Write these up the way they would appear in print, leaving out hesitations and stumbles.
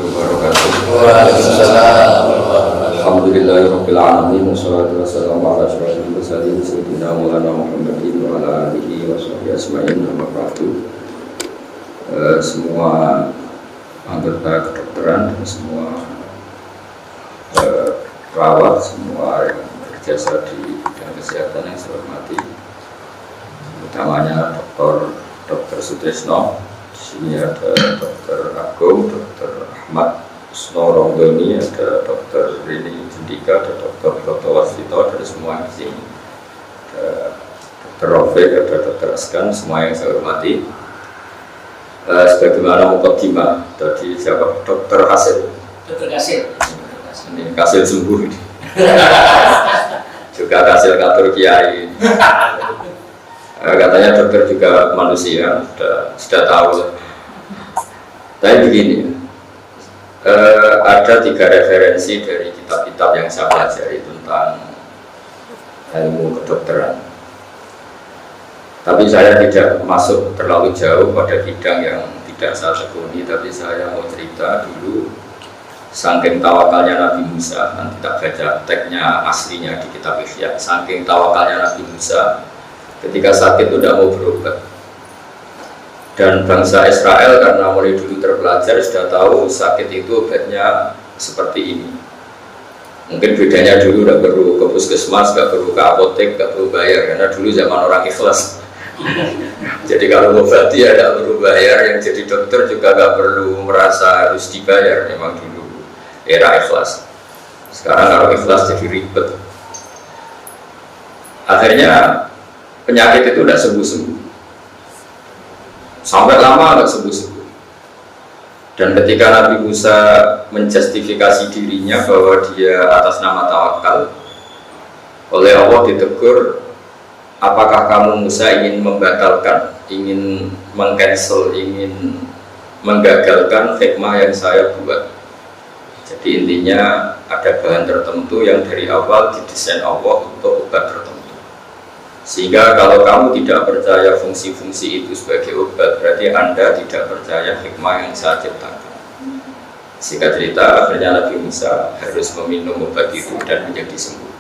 warahmatullahi wabarakatuh. Alhamdulillahirabbil alamin wassalatu wassalamu ala asyrofil mursalin sayyidina Maulana Muhammadin wa ala alihi washabihi ajmain. Amma ba'du. Semua anggota kedokteran dan semua perawat, semua yang berjasa di bidang kesehatan yang saya hormati, utamanya Dr. Sutrisno. Di sini ada Dr. Agung, Dr. Ahmad Snorongdoni, ada Dr. Rini Jendika, ada Dr. Wasfito, dan semua di sini. Ada Dr. Rafiq, ada Dr. Askan, semua yang saya hormati. Sebagaimana mukadimah tadi siapa? Dr. Hasil. Dr. Hasil. Ini Hasil sembuh ini. Juga Hasil kantor kiai. Katanya dokter juga manusia, sudah tahu. Tapi begini, ada 3 referensi dari kitab-kitab yang saya pelajari tentang ilmu kedokteran. Tapi saya tidak masuk terlalu jauh pada bidang yang tidak saya tekuni, tapi saya mau cerita dulu. Saking tawakalnya Nabi Musa, nanti tak baca teksnya aslinya di kitab Ihya. Saking tawakalnya Nabi Musa, ketika sakit tidak mau berobat, dan bangsa Israel karena mulai dulu terpelajar sudah tahu sakit itu obatnya seperti ini. Mungkin bedanya dulu tidak perlu ke puskesmas, tidak perlu ke apotek, tidak perlu bayar, karena dulu zaman orang ikhlas. Jadi kalau mengobati ya tidak perlu bayar, yang jadi dokter juga tidak perlu merasa harus dibayar. Memang dulu era ikhlas. Sekarang kalau ikhlas jadi ribet. Akhirnya penyakit itu tidak sembuh-sembuh, sampai lama tidak sembuh-sembuh. Dan ketika Nabi Musa menjustifikasi dirinya bahwa dia atas nama tawakal, oleh Allah ditegur, apakah kamu Musa ingin membatalkan, ingin mengcancel, ingin menggagalkan hikmah yang saya buat. Jadi intinya ada bahan tertentu yang dari awal didesain Allah untuk obat tertentu. Sehingga kalau kamu tidak percaya fungsi-fungsi itu sebagai obat, berarti Anda tidak percaya hikmah yang saya ciptakan. Sehingga cerita akhirnya Nabi Musa harus meminum obat itu dan menjadi sembuh.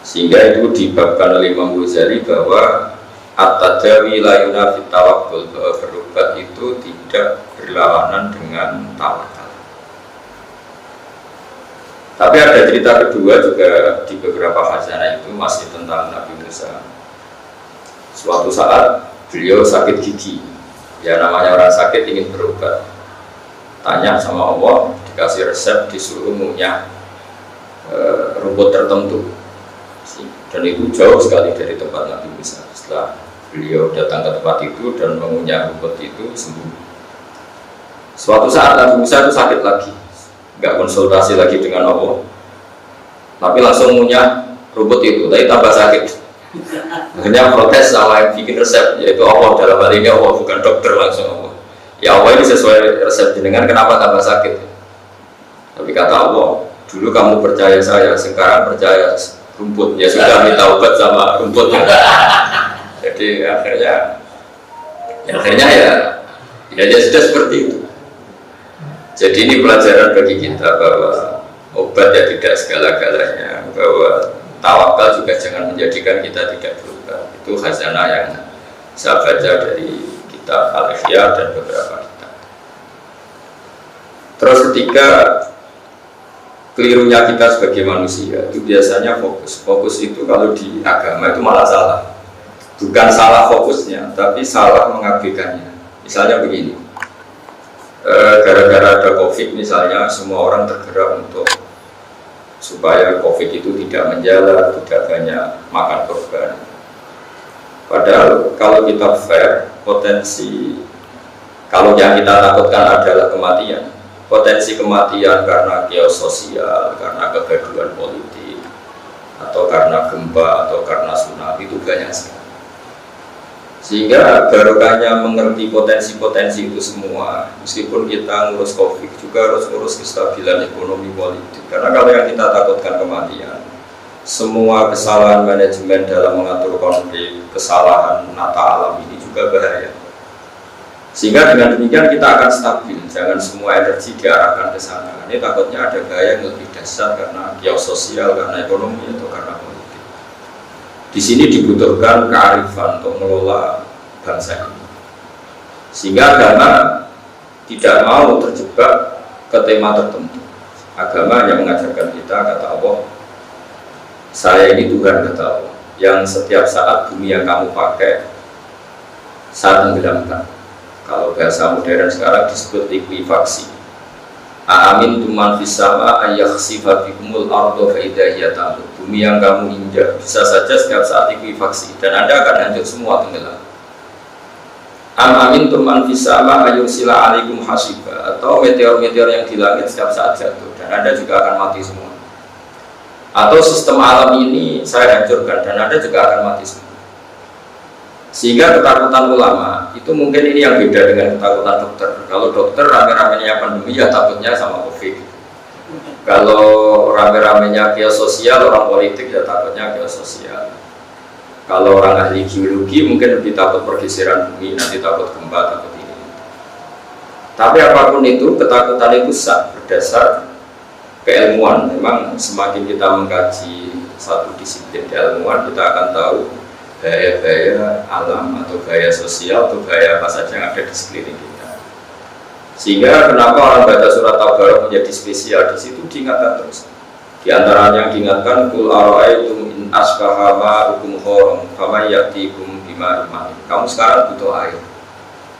Sehingga itu dibabkan oleh Imam Ghazali bahwa at-tadawi la yunafi tawakkul, bahwa berobat itu tidak berlawanan dengan tawakal. Tapi ada cerita kedua juga di beberapa khazanah itu masih tentang Nabi Musa. Suatu saat beliau sakit gigi, ya namanya orang sakit ingin berobat. Tanya sama Allah, dikasih resep, disuruh ngunyah rumput tertentu. Dan itu jauh sekali dari tempat Nabi Musa. Setelah beliau datang ke tempat itu dan mengunyah rumput itu, sembuh. Suatu saat Nabi Musa itu sakit lagi, nggak konsultasi lagi dengan Allah, tapi langsung ngunyah rumput itu, tapi tambah sakit. Akhirnya protes sama yang bikin resep, yaitu Allah. Dalam hal ini Allah, bukan dokter, langsung Allah. Ya Allah, ini sesuai resep jenengan, kenapa tambah sakit? Tapi kata Allah, dulu kamu percaya saya, sekarang percaya rumput. Ya sudah, minta obat sama rumput. Jadi akhirnya ya sudah seperti itu. Jadi ini pelajaran bagi kita bahwa obat ya tidak segala-galanya, bahwa tawakal juga jangan menjadikan kita tidak berobat. Itu khazanah yang saya baca dari kitab Al-Ihya dan beberapa kitab. Terus ketika kelirunya kita sebagai manusia itu biasanya fokus itu kalau di agama itu malah salah. Bukan salah fokusnya, tapi salah mengabaikannya. Misalnya begini, gara-gara ada COVID misalnya, semua orang tergerak untuk supaya COVID itu tidak menjalar, tidak banyak makan korban. Padahal kalau kita fair, potensi kalau yang kita takutkan adalah kematian, potensi kematian karena chaos sosial, karena kegaduhan politik, atau karena gempa, atau karena tsunami itu banyak sekali. Sehingga barokahnya mengerti potensi-potensi itu semua, meskipun kita ngurus COVID juga harus ngurus kestabilan ekonomi politik. Karena kalau yang kita takutkan kematian, semua kesalahan manajemen dalam mengatur konflik, kesalahan menata alam ini juga bahaya. Sehingga dengan demikian kita akan stabil, jangan semua energi diarahkan ke sana. Ini takutnya ada gaya yang lebih dasar karena geososial, karena ekonomi atau karena politik. Di sini dibutuhkan kearifan untuk mengelola bangsa ini. Sehingga agama tidak mau terjebak ke tema tertentu. Agama yang mengajarkan kita, kata Allah, saya ini Tuhan, kata Allah, yang setiap saat bumi yang kamu pakai saat tenggelamkan. Kalau bahasa modern sekarang disebut likuifaksi. Amin tuman fisama ayakhsifa bikumul ardo fa idza hiya tamut. Bumi yang kamu injak bisa saja setiap saat likuifaksi dan Anda akan hancur semua, tenggelam. Amin tuman fisama ayursila alaikum hasiba, atau meteor-meteor yang di langit setiap saat jatuh dan Anda juga akan mati semua. Atau sistem alam ini saya hancurkan dan Anda juga akan mati semua. Sehingga ketakutan ulama itu mungkin ini yang beda dengan ketakutan dokter. Kalau dokter rame-ramenya pandemi ya takutnya sama COVID. Kalau rame-ramenya geososial, orang politik ya takutnya geososial. Kalau orang ahli geologi mungkin lebih takut pergeseran bumi, nanti takut gempa, takut ini. Tapi apapun itu, ketakutan itu sah berdasar keilmuan. Memang semakin kita mengkaji satu disiplin keilmuan, kita akan tahu gaya-gaya alam atau gaya sosial atau gaya apa saja yang ada di sekeliling kita. Sehingga kenapa orang baca surat Tabarok menjadi spesial, di situ diingatkan terus. Di antaranya diingatkan kul ara'aitum in asbaha ma'ukum kharam fama ya'tikum bima iman. Kamu sekarang butuh air.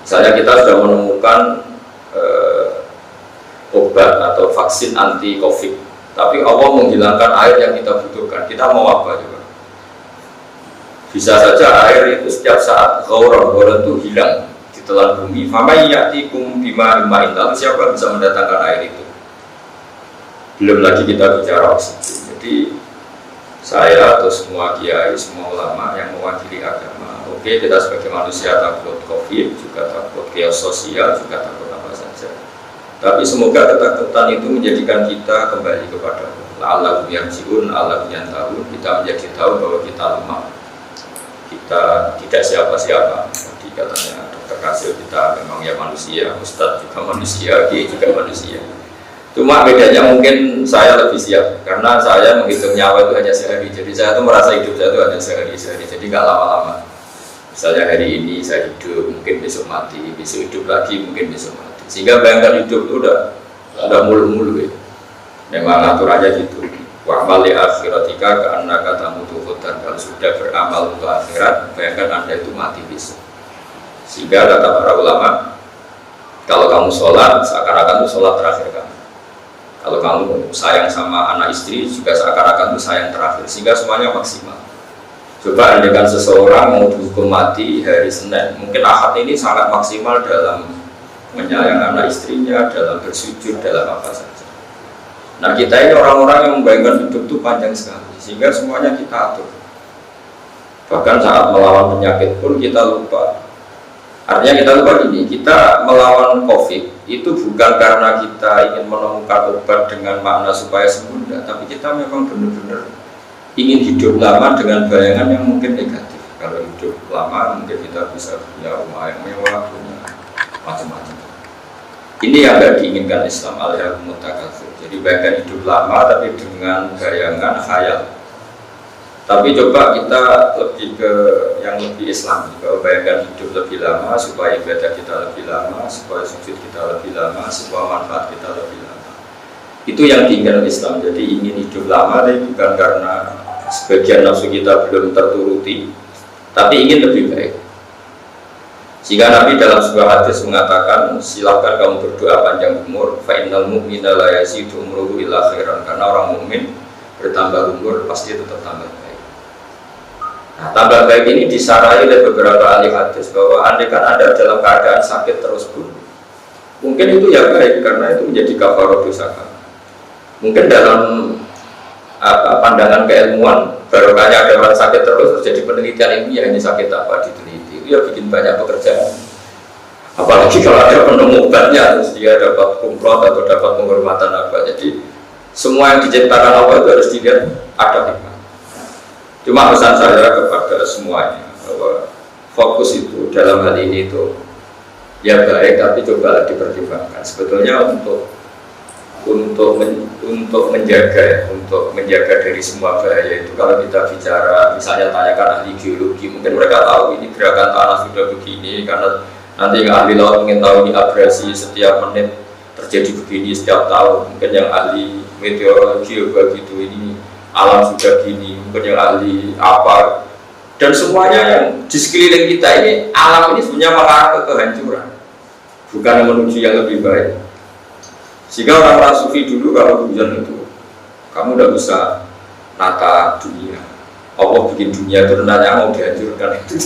Misalnya kita sudah menemukan obat atau vaksin anti Covid, tapi Allah menghilangkan air yang kita butuhkan. Kita mau apa juga? Bisa saja air itu setiap saat ghaurah itu hilang di telan bumi. Famai ya'tikum bima iman. Lalu siapa bisa mendatangkan air itu? Belum lagi kita bicara oksigen. Jadi saya atau semua kiai, semua ulama yang mewakili agama, oke, kita sebagai manusia takut Covid, juga takut geososial, juga takut apa saja. Tapi semoga ketakutan itu menjadikan kita kembali kepada Allah yang jiun, Allah yang tahu. Kita menjadi tahu bahwa kita lemah, kita tidak siapa-siapa. Jadi katanya Dr. Kasil, kita memang ya manusia, Ustadz juga manusia, Kiai juga manusia. Cuma bedanya mungkin saya lebih siap karena saya menghitung nyawa itu hanya sehari. Jadi saya tuh merasa hidup saya itu hanya sehari-sehari. Jadi nggak lama-lama. Misalnya hari ini saya hidup, mungkin besok mati, besok hidup lagi, mungkin besok mati. Sehingga bayangkan hidup itu udah mulu-mulu ya. Memang aturannya gitu. Wa amali akhiratika karena kata mutu dan kalau sudah beramal untuk akhirat, bayangkan Anda itu mati besok. Sehingga kata para ulama, kalau kamu sholat, seakan-akan itu sholat terakhir kamu. Kalau kamu sayang sama anak istri, juga seakan-akan itu sayang terakhir. Sehingga semuanya maksimal. Coba andaikan seseorang mau dihukum mati hari Senin, mungkin Ahad ini sangat maksimal dalam menyayang anak istrinya, dalam bersujud, dalam apa saja. Nah kita ini orang-orang yang membayangkan hidup itu panjang sekali, sehingga semuanya kita atur. Bahkan saat melawan penyakit pun kita lupa. Artinya kita lupa gini, kita melawan COVID itu bukan karena kita ingin menemukan obat dengan makna supaya sembuh, tapi kita memang benar-benar ingin hidup lama dengan bayangan yang mungkin negatif. Kalau hidup lama mungkin kita bisa punya rumah yang mewah, punya macam-macam. Ini yang tidak diinginkan Islam, al-hakumut takatsur. Jadi bayangkan hidup lama tapi dengan bayangan khayal. Tapi coba kita lebih ke yang lebih Islam, bahwa bayangkan hidup lebih lama supaya ibadah kita lebih lama, supaya sujud kita lebih lama, supaya manfaat kita lebih lama. Itu yang diinginkan Islam. Jadi ingin hidup lama tapi bukan karena sebagian nafsu kita belum terturuti, tapi ingin lebih baik. Sehingga Nabi dalam sebuah hadis mengatakan, silakan kamu berdoa panjang umur, fa innal mu'mina la yazidu umruhu illa khairan. Karena orang mukmin bertambah umur pasti tetap tambah baik. Nah, tambah baik ini disarai oleh beberapa ahli hadis bahwa andaikan Anda dalam keadaan sakit terus pun, mungkin itu ya baik karena itu menjadi kafarah dosa kamu. Mungkin dalam pandangan keilmuan, barokahnya ada orang sakit terus terjadi penelitian ilmiah ini sakit apa diteliti, itu ya bikin banyak pekerjaan. Apalagi kalau ada penemu obatnya, terus dia dapat kumplot atau dapat penghormatan apa. Jadi semua yang diciptakan Allah itu harus dilihat ada hikmah. Cuma pesan saya kepada semuanya bahwa fokus itu dalam hal ini itu ya baik, tapi coba dipertimbangkan. Sebetulnya untuk menjaga dari semua bahaya itu, kalau kita bicara misalnya tanyakan ahli geologi, mungkin mereka tahu ini gerakan tanah sudah begini, karena nanti yang ahli laut ingin tahu ini abrasi setiap menit terjadi begini setiap tahun. Mungkin yang ahli meteorologi begitu, ini alam sudah gini, mungkin yang ahli apa, dan semuanya yang di sekeliling kita ini, alam ini sebenarnya mengarah ke kehancuran, bukan menuju yang lebih baik. Sehingga orang-orang sufi dulu kalau hujan itu, kamu udah bisa nata dunia. Allah bikin dunia itu renanya mau dihancurkan itu.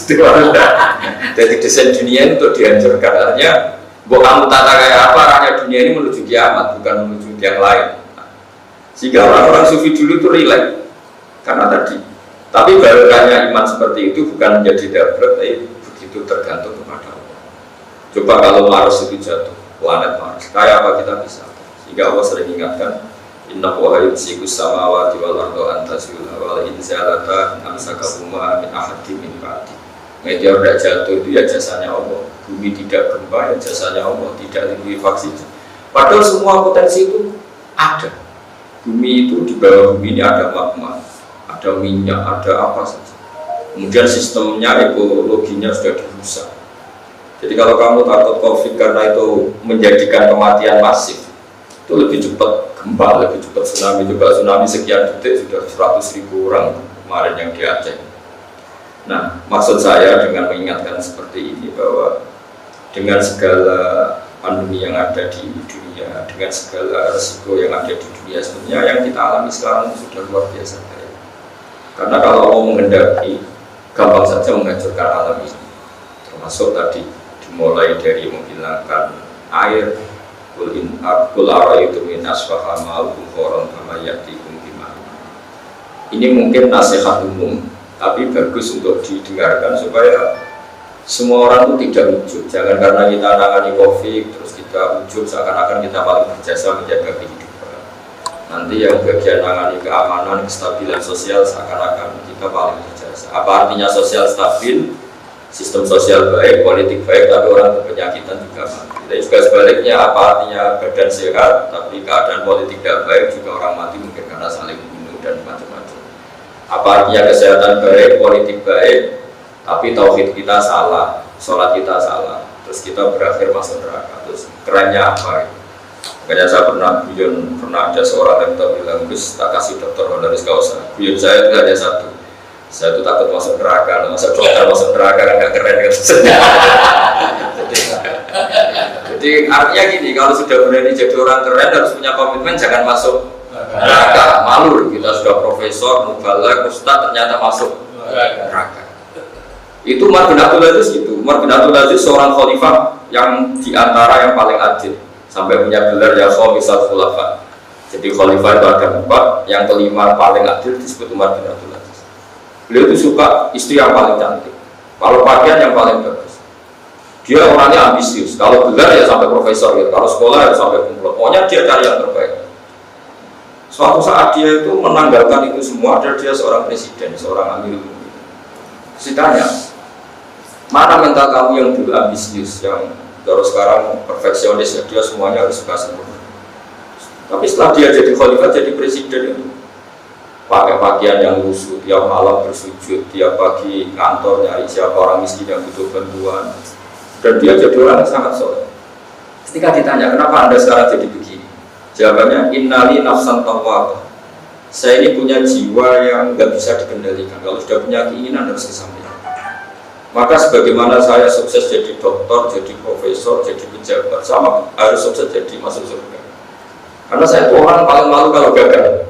Jadi desain dunia itu untuk dihancurkan. Artinya, buat kamu tata kayak apa, arahnya dunia ini menuju kiamat, bukan menuju yang lain. Sehingga orang-orang sufi dulu itu rileks karena tadi. Tapi barokahnya iman seperti itu bukan menjadi dablek, tapi begitu tergantung kepada Allah. Coba kalau Mars itu jatuh, planet Mars, kayak apa kita bisa? Sehingga Allah sering ingatkan, Inna huwa yumsikus samawati wal arda an tazula wal in zalata amsakahuma min ahadin min ba'di. Meteor tidak jatuh itu ya jasanya Allah. Bumi tidak gempa ya jasanya Allah, tidak likuifaksi. Padahal semua potensi itu ada. Bumi itu, di bawah bumi ini ada magma, ada minyak, ada apa saja. Kemudian sistemnya, ekologinya sudah dirusak. Jadi kalau kamu takut COVID karena itu menjadikan kematian masif, itu lebih cepat gempa, lebih cepat tsunami. Juga tsunami sekian detik sudah 100.000 orang kemarin yang di Aceh. Nah, maksud saya dengan mengingatkan seperti ini bahwa dengan segala pandemi yang ada di dunia, dengan segala resiko yang ada di dunia, sebenarnya yang kita alami sekarang sudah luar biasa. Karena kalau Allah menghendaki, gampang saja menghancurkan alam ini. Termasuk tadi dimulai dari menghilangkan air, kul ara'aytum min asbaha ma'ukum khoron kama ya'tikum bima. Ini mungkin nasihat umum, tapi bagus untuk didengarkan supaya semua orang itu tidak ujub. Jangan karena kita nangani COVID terus kita ujub seakan-akan kita paling berjasa menjaga kehidupan. Nanti yang bagian nangani keamanan, kestabilan sosial seakan-akan kita paling berjasa. Apa artinya sosial stabil? Sistem sosial baik, politik baik, tapi orang berpenyakitan juga mati. Dan juga sebaliknya, apa artinya badan sehat, tapi keadaan politik tidak baik, juga orang mati mungkin karena saling membunuh dan macam-macam. Apa artinya kesehatan baik, politik baik, tapi tauhid kita salah, sholat kita salah, terus kita berakhir masuk neraka. Terus kerennya apa? Makanya saya pernah ada seorang yang bilang, Gus, tak kasih dokter honoris causa. Buyut saya itu ada satu. Saya tuh takut masuk neraka, masa dokter masuk neraka kan gak keren kan? Jadi artinya gini, kalau sudah berani jadi orang keren harus punya komitmen jangan masuk neraka. Malu kita sudah profesor, mubalagh, ustaz ternyata masuk neraka. Itu Umar bin Abdul Aziz gitu. Umar bin Abdul Aziz seorang khalifah yang diantara yang paling adil, sampai punya gelar ya khamisal khulafa. Jadi khalifah itu ada 4, yang kelima paling adil disebut Umar bin Abdul Aziz. Beliau itu suka istri yang paling cantik, kalau pakaian yang paling bagus. Dia orangnya ambisius, kalau gelar ya sampai profesor gitu, kalau sekolah ya sampai kumlot. Pokoknya dia cari yang terbaik. Suatu saat dia itu menanggalkan itu semua, dan dia seorang presiden, seorang amirul mukminin. Ditanya, mana mental kamu yang dulu ambisius, yang terus sekarang perfeksionis, ya dia semuanya harus suka sempurna. Tapi setelah dia jadi khalifah, jadi presiden itu pakai pakaian yang lusuh, tiap malam bersujud, tiap pagi kantor nyari siapa orang miskin yang butuh bantuan, dan dia jadi orang yang sangat soleh. Ketika ditanya, kenapa anda sekarang jadi begini? Jawabannya, innali nafsan tawwabah. Saya ini punya jiwa yang nggak bisa dikendalikan. Kalau sudah punya keinginan harus disampaikan. Maka sebagaimana saya sukses jadi dokter, jadi profesor, jadi pejabat, sama harus sukses jadi masuk surga. Karena saya itu orang paling malu kalau gagal.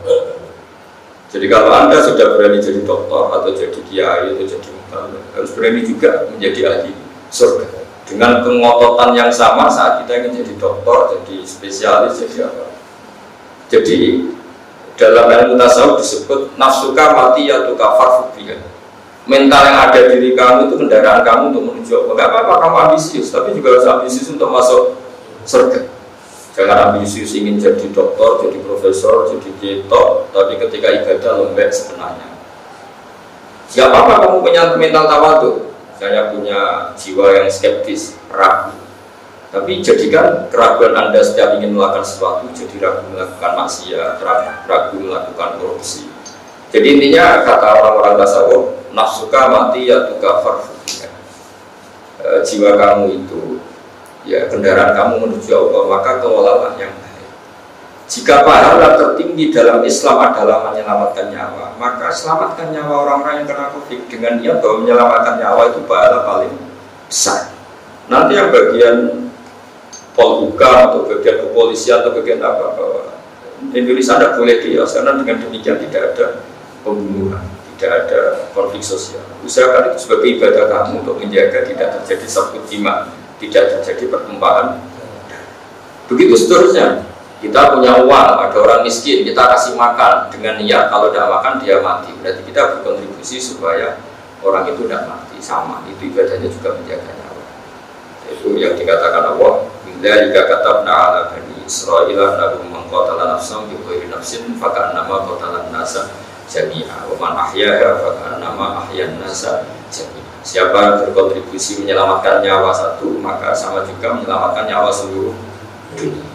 Jadi kalau anda sudah berani jadi dokter atau jadi kiai atau jadi mubalagh, harus berani juga menjadi ahli surga. Dengan kengototan yang sama saat kita ingin jadi dokter, jadi spesialis, jadi apa. Jadi dalam ilmu tasawuf disebut nafsuka matiyatuka farfubiyah. Mental yang ada diri kamu itu kendaraan kamu untuk menuju apa. Enggak apa-apa kamu ambisius, tapi juga harus ambisius untuk masuk surga. Jangan ambisius ingin jadi dokter, jadi profesor, jadi ketok, tapi ketika ibadah lembek sebenarnya. Gak apa-apa kamu punya mental tawadhu. Saya punya jiwa yang skeptis, ragu. Tapi jadikan keraguan Anda setiap ingin melakukan sesuatu jadi ragu melakukan maksiat, ragu melakukan korupsi. Jadi intinya kata orang-orang tasawuf, nafsuka mati ya tuka farfuka. Jiwa kamu itu, ya kendaraan kamu menuju Allah, maka kelolalah yang baik. Jika pahala tertinggi dalam Islam adalah menyelamatkan nyawa, maka selamatkan nyawa orang-orang yang kena COVID dengan niat bahwa menyelamatkan nyawa itu pahala paling besar. Nanti yang bagian polhukam atau bagian kepolisian atau bagian apa, bahwa Indonesia tidak boleh kios karena dengan demikian tidak ada pembunuhan, tidak ada konflik sosial. Usahakan itu sebagai ibadah kamu untuk menjaga tidak terjadi sabut jima, tidak terjadi pertumpahan. Begitu seterusnya. Kita punya uang, ada orang miskin, kita kasih makan dengan niat kalau tidak makan dia mati. Berarti kita berkontribusi supaya orang itu tidak mati. Sama, itu ibadahnya juga menjaga nyawa. Itu yang dikatakan Allah. Bila jika katabna ala bani Israil annahu man qatala nafsan bi ghairi nafsin faka'annama qatala an-nasa jami'a wa man ahyaha faka'annama ahyan nasa jami'a. Siapa yang berkontribusi menyelamatkan nyawa satu, maka sama juga menyelamatkan nyawa seluruh dunia.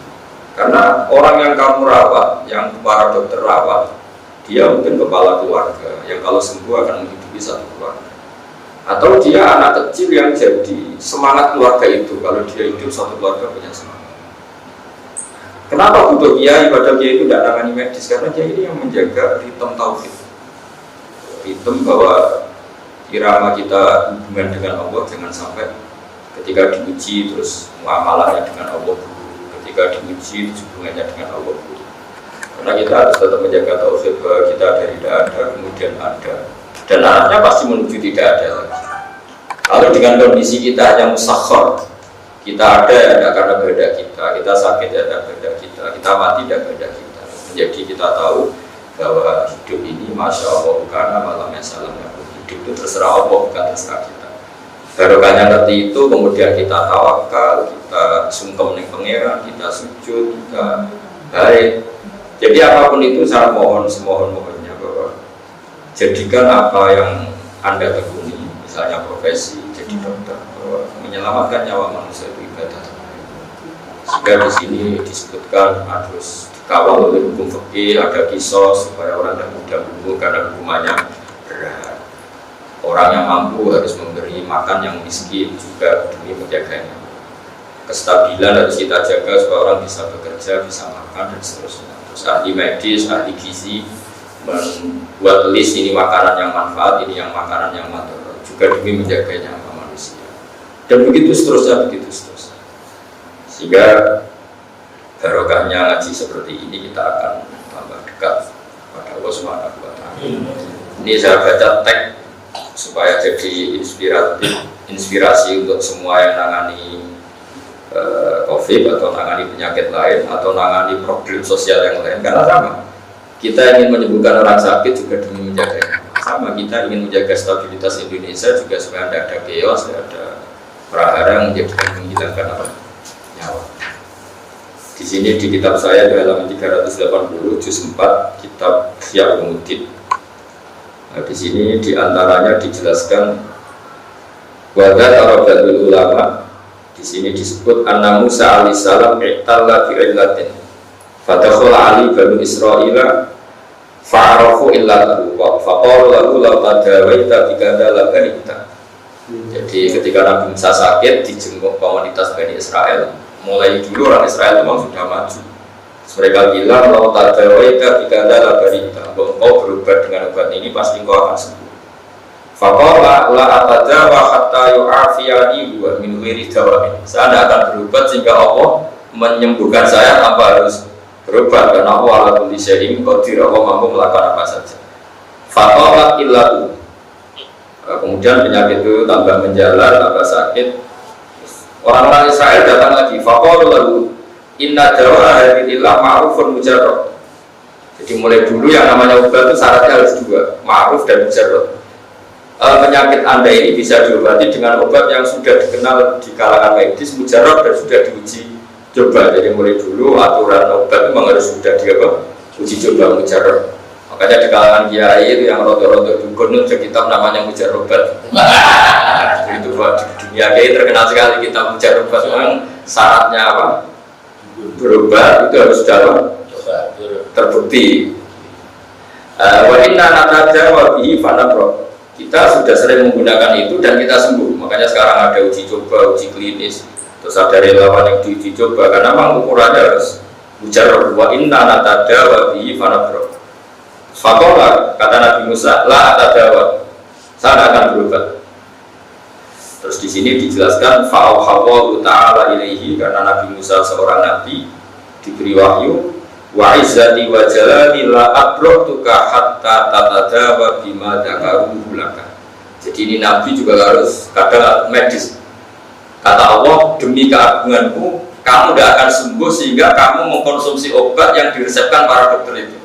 Karena orang yang kamu rawat, yang para dokter rawat, dia mungkin kepala keluarga yang kalau sembuh akan menghidupi satu keluarga. Atau dia anak kecil yang jadi semangat keluarga itu kalau dia hidup satu keluarga punya semangat. Kenapa butuh kiai? Padahal kiai itu tidak tangani medis, karena kiai ini yang menjaga ritme tauhid, ritme bahwa irama kita hubungan dengan Allah jangan sampai ketika diuji terus muamalahnya dengan Allah dulu, ketika diuji hubungannya dengan Allah dulu. Karena kita harus tetap menjaga tauhid bahwa kita dari tidak ada kemudian ada, dan arahnya pasti menuju tidak ada lagi. Lalu dengan kondisi kita yang musakhkhar, kita ada ya ada karena kehendak kita sakit ya ada kehendak kita mati ya kehendak kita. Jadi kita tahu bahwa hidup ini masya Allah karena malamnya salam ya. Hidup itu terserah Allah bukan terserah kita. Barokahnya ngerti itu kemudian kita tawakal, kita sungkem ning pangeran, kita sujud, kita baik. Jadi apapun itu saya mohon semohon-mohonnya bahwa jadikan apa yang Anda tekuni, misalnya profesi jadi dokter, bahwa menyelamatkan nyawa manusia itu ibadah. Sehingga di sini disebutkan harus dikawal oleh hukum fikih, ada kisos supaya orang tidak mudah bunuh karena hukumannya berat. Orang yang mampu harus memberi makan yang miskin juga demi menjaganya. Kestabilan harus kita jaga supaya orang bisa bekerja, bisa makan dan seterusnya. Terus ahli medis, ahli gizi membuat list ini makanan yang manfaat, ini yang makanan yang mudarat, juga demi menjaga nyawa manusia. Dan begitu seterusnya, Sehingga barokahnya ngaji seperti ini kita akan tambah dekat pada Allah Subhanahu wa Ta'ala. Ini saya baca teks supaya jadi inspirasi untuk semua yang nangani COVID atau nangani penyakit lain atau nangani problem sosial yang lain, karena sama kita ingin menyembuhkan orang sakit juga demi menjaga, sama kita ingin menjaga stabilitas Indonesia juga supaya tidak ada chaos, tidak ada prahara yang menghilangkan nyawa. Di sini di kitab saya di halaman 380 juz 4 kitab Ihya Ulumuddin. Nah, di sini diantaranya dijelaskan wadah tarobatul ulama. Di sini disebut anna Musa alaihissalam iktalla bi'illatin fadakhala ali banu Israila fa'arafu illatahu wa faqalu lahu law tadawaita bikada la barita. Jadi ketika Nabi Musa sakit dijenguk komunitas Bani Israel, mulai dulu orang Israel memang sudah maju. Mereka bilang law tadawaita bikada la barita, engkau berobat dengan obat ini pasti engkau akan sembuh. Faqala la atadawa hatta yu'afiyani wa min ghairi dawain. Saya tidak akan berobat sehingga Allah menyembuhkan saya tanpa harus berobat, karena Allah ala kulli syai'in qadir, Allah mampu melakukan apa saja. Faqala illatu. Kemudian penyakit itu tambah menjalar, tambah sakit. Orang-orang Israel datang lagi. Faqala lahu inna dawa hadhihi la ma'rufun mujarrad. Jadi mulai dulu yang namanya obat itu syaratnya harus dua, ma'ruf dan mujarrad. Penyakit Anda ini bisa diobati dengan obat yang sudah dikenal di kalangan medis, mujarab dan sudah diuji coba. Jadi mulai dulu aturan obat memang harus sudah diuji coba mujarab. Makanya di kalangan kiai itu yang rodo-rodo dukun itu kitab namanya mujarobat. Itu di dunia kiai terkenal sekali kitab mujarobat. Memang syaratnya apa? Berubah itu harus sudah terbukti. Wa inna nataja wa bihi fanabro. Kita sudah sering menggunakan itu dan kita sembuh. Makanya sekarang ada uji coba, uji klinis. Terus ada relawan yang diuji coba karena memang ukurannya harus ujar wa inna nataja wa bihi fanabro. Fakola kata Nabi Musa la atadawa, saya akan berubah. Terus di sini dijelaskan fa'auhallahu ta'ala ilaihi, karena Nabi Musa seorang nabi diberi wahyu, wa izzati wa jalali la abroktuka hatta tatadawa bima dakaruhu laka. Jadi ini nabi juga harus kadang medis. Kata Allah, demi keagunganku kamu tidak akan sembuh sehingga kamu mengkonsumsi obat yang diresepkan para dokter itu.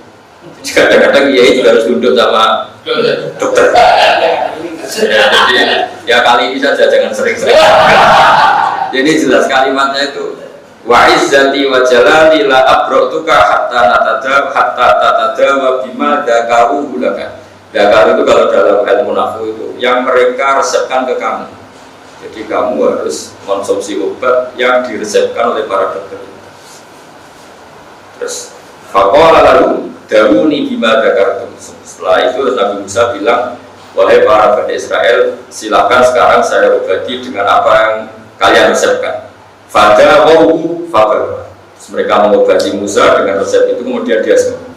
Kadang-kadang kiai juga harus duduk sama dokter. Jadi ya kali ini saja, jangan sering-sering. Jadi jelas kalimatnya itu wa izzati wa jalali la abroktuka hatta tatada wa bima dakaruhu laka. Dakar itu kalau dalam ilmu nahwu itu yang mereka resepkan ke kamu. Jadi kamu harus konsumsi obat yang diresepkan oleh para dokter. Terus faqala lalu dawuni bima dakartum. Setelah itu Nabi Musa bilang, wahai para Bani Israel, silakan sekarang saya obati dengan apa yang kalian resepkan. Fadawahu fabar. Mereka mengobati Musa dengan resep itu, kemudian dia sembuh.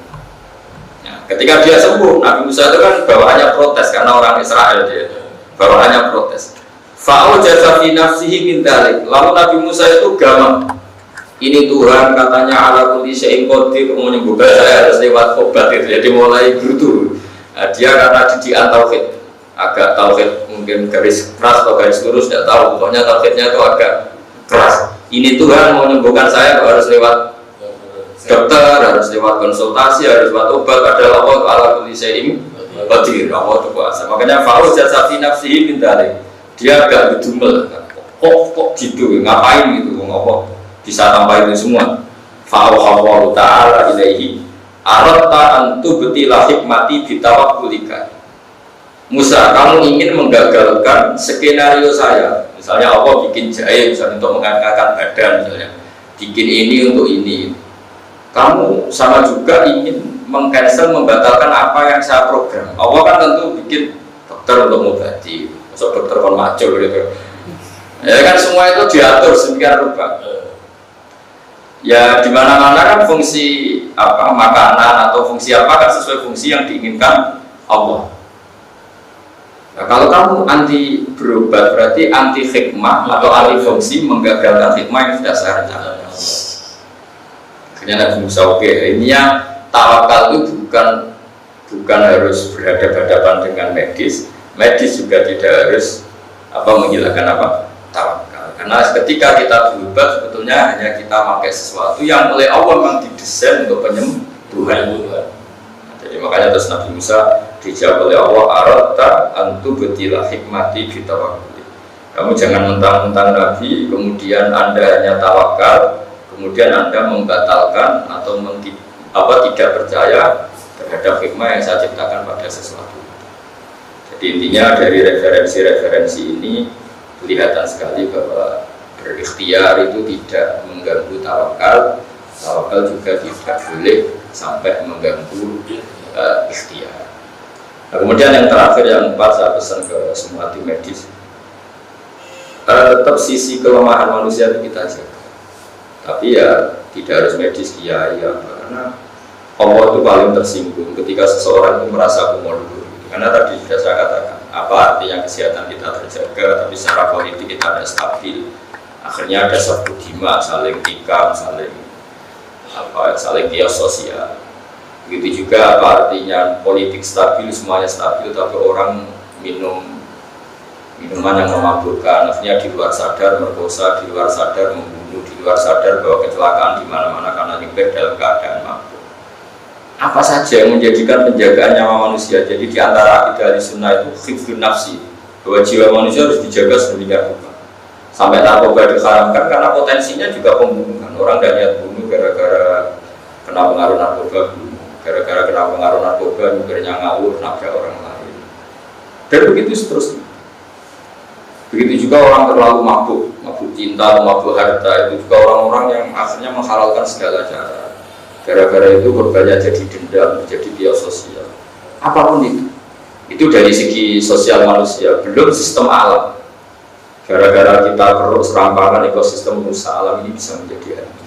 Nah, ketika dia sembuh, Nabi Musa itu kan bawaannya protes karena orang Israel dia, bawaannya protes. Fa'aujaza fi nafsihi min dzalik. Lalu Nabi Musa itu gamang. Ini Tuhan katanya ala kulli syai'in qadir, menyembuhkan saya harus lewat obat itu. Jadi mulai berutuh. Nah, dia karena didikan tauhid, agak tauhid mungkin garis keras atau garis lurus tidak tahu, pokoknya tauhidnya itu agak keras. Ini Tuhan mau menyembuhkan saya harus lewat dokter, harus lewat konsultasi, harus lewat obat. Padahal Allah ala kulli syai'in qadir, Allah itu kuasa. Makanya fa'aujaza fi nafsihi min dzalik. Dia agak gedumel, kok gitu, ngapain gitu, ngapa bisa tambah itu semua. Fa'auhallahu ta'ala ilaihi aratta antu betilah hikmati bitawakkulika. Musa, kamu ingin menggagalkan skenario saya. Misalnya Allah bikin jahe misalnya untuk mengangkat badan misalnya, bikin ini untuk ini. Kamu sama juga ingin mengcancel, membatalkan apa yang saya program. Allah kan tentu bikin dokter untuk mengobati, masuk dokter kon macul gitu. Ya kan semua itu diatur sedemikian rupa. Ya di mana-mana kan fungsi apa makanan atau fungsi apa kan sesuai fungsi yang diinginkan Allah. Nah, kalau kamu anti berobat berarti anti hikmah atau anti fungsi, menggagalkan hikmah yang sudah saya rencanakan. Akhirnya Nabi Musa intinya tawakal itu bukan harus berhadapan-hadapan dengan medis juga tidak harus menghilangkan tawakal. Karena ketika kita berubah sebetulnya hanya kita pakai sesuatu yang oleh Allah memang didesain untuk penyembuhan. Jadi makanya terus Nabi Musa dijawab oleh Allah, aratta antu betilah hikmati bitawakuli. Kamu jangan mentang-mentang Nabi kemudian Anda hanya tawakal, kemudian Anda membatalkan atau tidak percaya terhadap hikmah yang saya ciptakan pada sesuatu. Jadi intinya dari referensi-referensi ini kelihatan sekali bahwa berikhtiar itu tidak mengganggu tawakal juga tidak boleh sampai mengganggu ikhtiar. Nah, kemudian yang terakhir yang keempat saya pesan ke semua tim medis, tetap sisi kelemahan manusia itu kita jaga. Tapi ya tidak harus medis kiai karena Allah itu paling tersinggung ketika seseorang itu merasa kumur. Karena tadi sudah saya katakan, apa artinya kesehatan kita terjaga, tapi secara politik kita tidak stabil. Akhirnya ada satu dima, saling tikam, saling kios sosial. Begitu juga apa artinya politik stabil, semuanya stabil, tapi orang minum minuman yang memabukkan, akhirnya di luar sadar merkosa, di luar sadar membunuh, di luar sadar bahwa kecelakaan di mana-mana karena nyepet dalam keadaan mabuk. Apa saja yang menjadikan penjagaan nyawa manusia. Jadi di antara akidah sunnah itu hifdzun nafsi, bahwa jiwa manusia harus dijaga sedemikian rupa. Sampai narkoba diharamkan karena potensinya juga pembunuhan. Orang tidak niat bunuh gara-gara kena pengaruh narkoba bunuh, gara-gara kena pengaruh narkoba mikirnya ngawur nabrak orang lain. Dan begitu seterusnya. Begitu juga orang terlalu mabuk cinta, mabuk harta, itu juga orang-orang yang akhirnya menghalalkan segala cara. Gara-gara itu korbannya jadi dendam, jadi bias sosial. Apapun itu dari segi sosial manusia, belum sistem alam. Gara-gara kita perlu serampangan ekosistem rusak alam ini bisa menjadi hancur.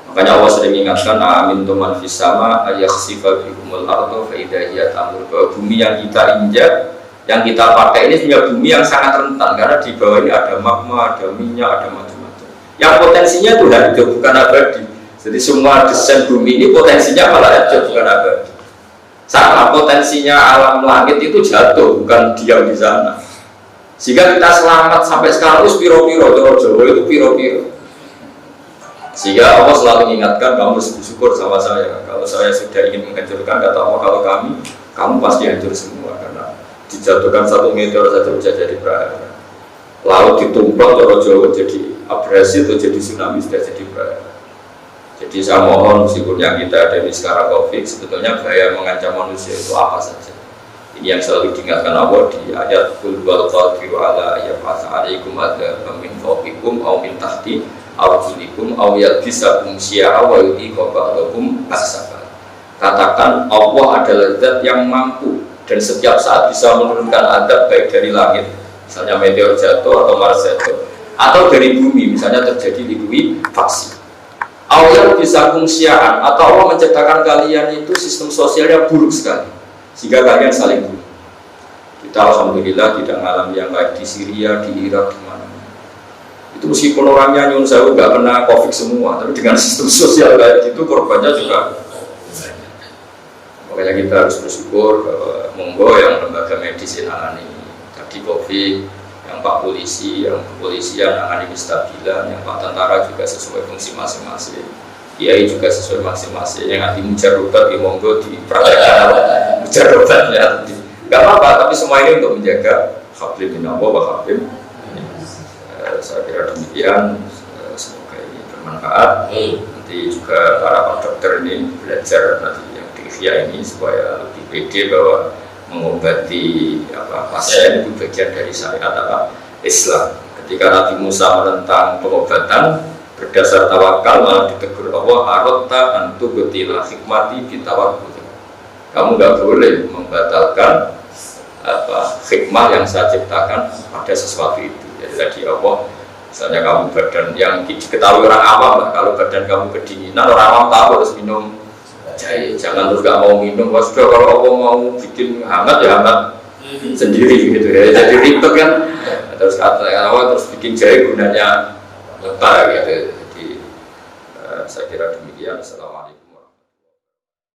Makanya Allah sering ingatkan, amin tuman fisama ayakhsifa bihumul ardo fa idza hiya tamur. Bahwa bumi yang kita injak, yang kita pakai ini punya bumi yang sangat rentan karena di bawah ini ada magma, ada minyak, ada macam-macam. Yang potensinya itu hidup bukan abadi. Jadi semua desain bumi ini potensinya malah hidup bukan abadi. Sama potensinya alam langit itu jatuh bukan diam di sana. Sehingga kita selamat sampai sekarang itu piro-piro, Jawa itu piro-piro. Sehingga Allah selalu mengingatkan kamu bersyukur sama saya. Kalau saya sudah ingin menghancurkan, kata Allah, kalau kamu pasti hancur semua karena dijatuhkan satu meteor saja bisa jadi bahaya. Laut ditumpah Jawa jadi abrasi atau jadi tsunami sudah jadi bahaya. Jadi saya mohon meskipun yang kita ada di sekarang COVID sebetulnya bahaya mengancam manusia itu apa saja. Ini yang selalu diingatkan Allah di ayat Qul wal qadiru ala yafasa alaikum adzabam min fawqikum aw min tahti arjulikum aw yalbisakum syi'a wa yudhiqa ba'dakum as-sabat. Katakan Allah adalah zat yang mampu dan setiap saat bisa menurunkan azab baik dari langit, misalnya meteor jatuh atau Mars jatuh, atau dari bumi, misalnya terjadi likuifaksi. Aw yalbisakum syi'an, atau Allah menciptakan kalian itu sistem sosialnya buruk sekali sehingga kalian saling bunuh. Kita alhamdulillah tidak mengalami yang baik di Syria, di Irak, di mana. Itu meskipun orangnya nyun sewu nggak kena COVID semua, tapi dengan sistem sosial kayak gitu korbannya juga. Makanya kita harus bersyukur bahwa monggo yang lembaga medis yang nangani tadi COVID, yang Pak Polisi, yang kepolisian nangani stabilan, yang Pak Tentara juga sesuai fungsi masing-masing. Kiai juga sesuai masing-masing. Yang nanti mujarobat di monggo dipraktekkan mujarobatnya. Nggak apa-apa, tapi semua ini untuk menjaga hablim minallah wa hablim. Saya kira demikian. Semoga ini bermanfaat. Nanti juga para pak dokter ini belajar nanti yang di IFIA ini supaya lebih pede bahwa mengobati pasien itu bagian dari syariat Islam. Ketika Nabi Musa menentang pengobatan berdasar tawakal, malah ditegur Allah, arota antu betila hikmati bitawakul. Kamu nggak boleh membatalkan hikmah yang saya ciptakan pada sesuatu itu. Jadi tadi Allah, misalnya kamu badan yang diketahui orang awam lah, kalau badan kamu kedinginan, orang awam tahu harus minum jahe. Jangan terus nggak mau minum. Wah sudah, kalau Allah mau bikin hangat ya hangat sendiri gitu ya. Jadi ribet kan. Terus kata awal terus bikin jahe gunanya lebar gitu. Jadi saya kira demikian. Assalamualaikum.